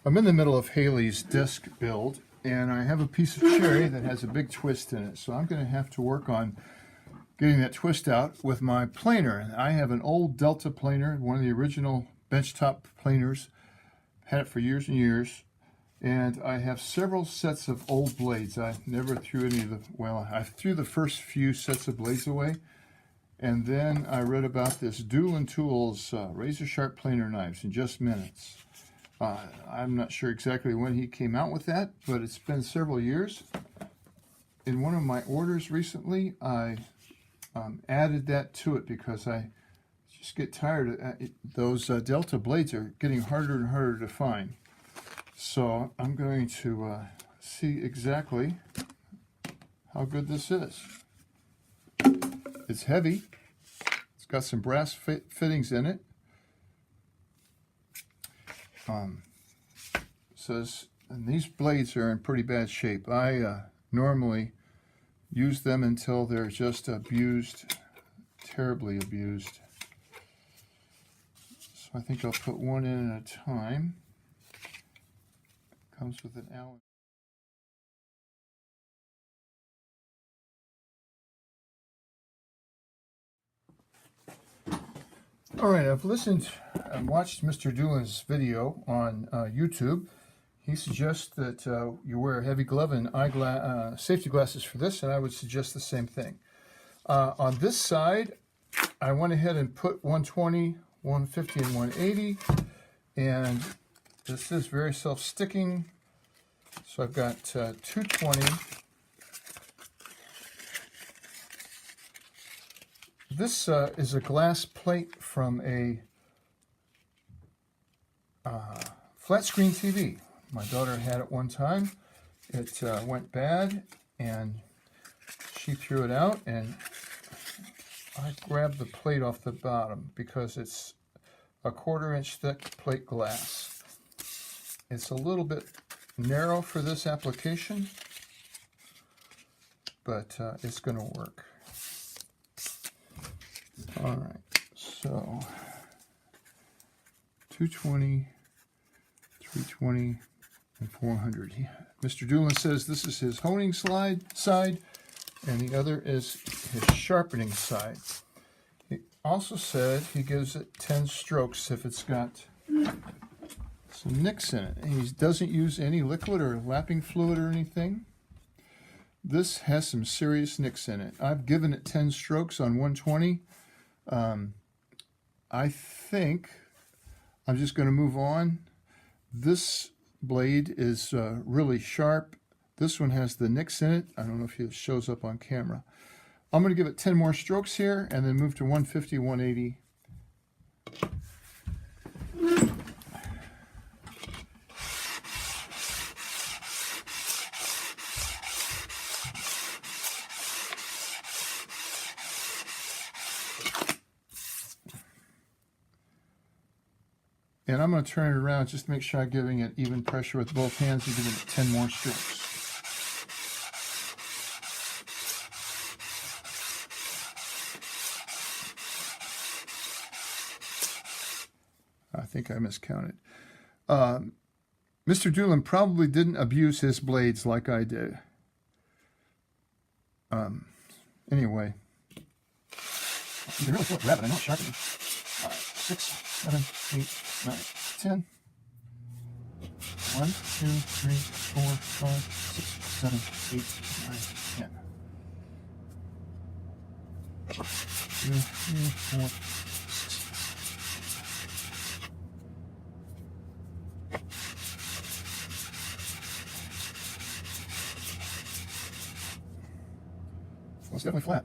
I'm in the middle of Haley's disc build, and I have a piece of cherry that has a big twist in it, so I'm going to have to work on getting that twist out with my planer. I have an old Delta planer, one of the original benchtop planers, had it for years and years, and I have several sets of old blades. I never threw any of the, well, I threw the first few sets of blades away, and then I read about this Deulen Tools razor sharp planer knives in just minutes. I'm not sure exactly when he came out with that, but it's been several years. In one of my orders recently, I added that to it because I just get tired of it. Those Delta blades are getting harder and harder to find. So I'm going to see exactly how good this is. It's heavy. It's got some brass fittings in it. Says, and these blades are in pretty bad shape. I normally use them until they're just abused, terribly abused. So I think I'll put one in at a time. Comes with an Allen. All right, I've listened and watched Mr. Deulen's video on YouTube. He suggests that you wear a heavy glove and safety glasses for this, and I would suggest the same thing. On this side, I went ahead and put 120, 150, and 180, and this is very self-sticking. So I've got 220. This is a glass plate from a flat screen TV. My daughter had it one time. It went bad, and she threw it out, and I grabbed the plate off the bottom because it's a 1/4 inch thick plate glass. It's a little bit narrow for this application, but it's going to work. All right, so 220, 320, and 400. Mr. Deulen says this is his honing side, and the other is his sharpening side. He also said he gives it 10 strokes if it's got some nicks in it. He doesn't use any liquid or lapping fluid or anything. This has some serious nicks in it. I've given it 10 strokes on 120. I think I'm just going to move on. This blade is really sharp. This one has the nicks in it. I don't know if it shows up on camera. I'm going to give it 10 more strokes here and then move to 150, 180. And I'm going to turn it around just to make sure I'm giving it even pressure with both hands and giving it 10 more strokes. I think I miscounted. Mr. Deulen probably didn't abuse his blades like I did. Anyway. You really feel like rabbit, I know it's sharpening. 6, 7, 8, 9, 10. 1, 2, 3, 4, 5, 6, 7, 8, 9, 10. 2, 3, 4, 6. Well, it's definitely flat.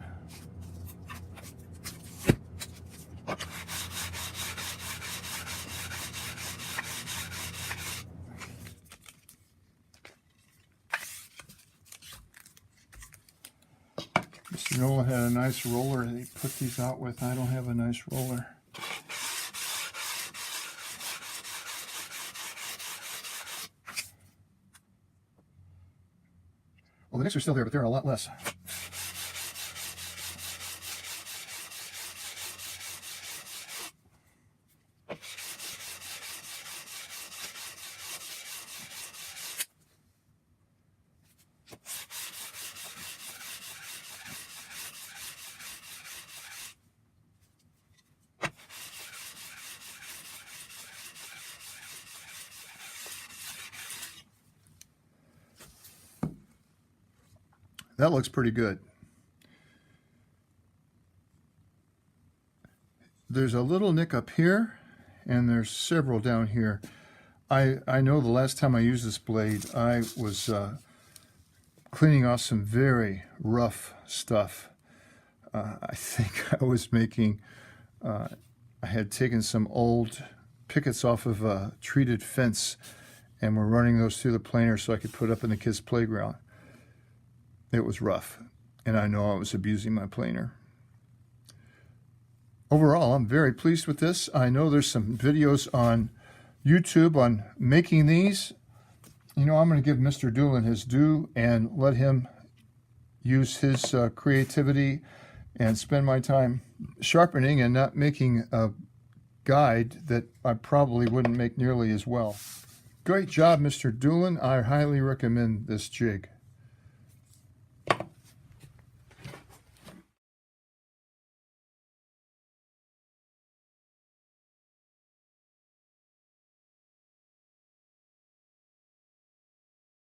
Mr. Noah had a nice roller that he put these out with. I don't have a nice roller. Well, the nicks are still there, but they're a lot less. That looks pretty good. There's a little nick up here, and there's several down here. I know the last time I used this blade, I was cleaning off some very rough stuff. I think I was making, I had taken some old pickets off of a treated fence, and we're running those through the planer so I could put up in the kids' playground. It was rough, and I know I was abusing my planer. Overall, I'm very pleased with this. I know there's some videos on YouTube on making these. You know, I'm going to give Mr. Deulen his due and let him use his creativity and spend my time sharpening and not making a guide that I probably wouldn't make nearly as well. Great job, Mr. Deulen. I highly recommend this jig.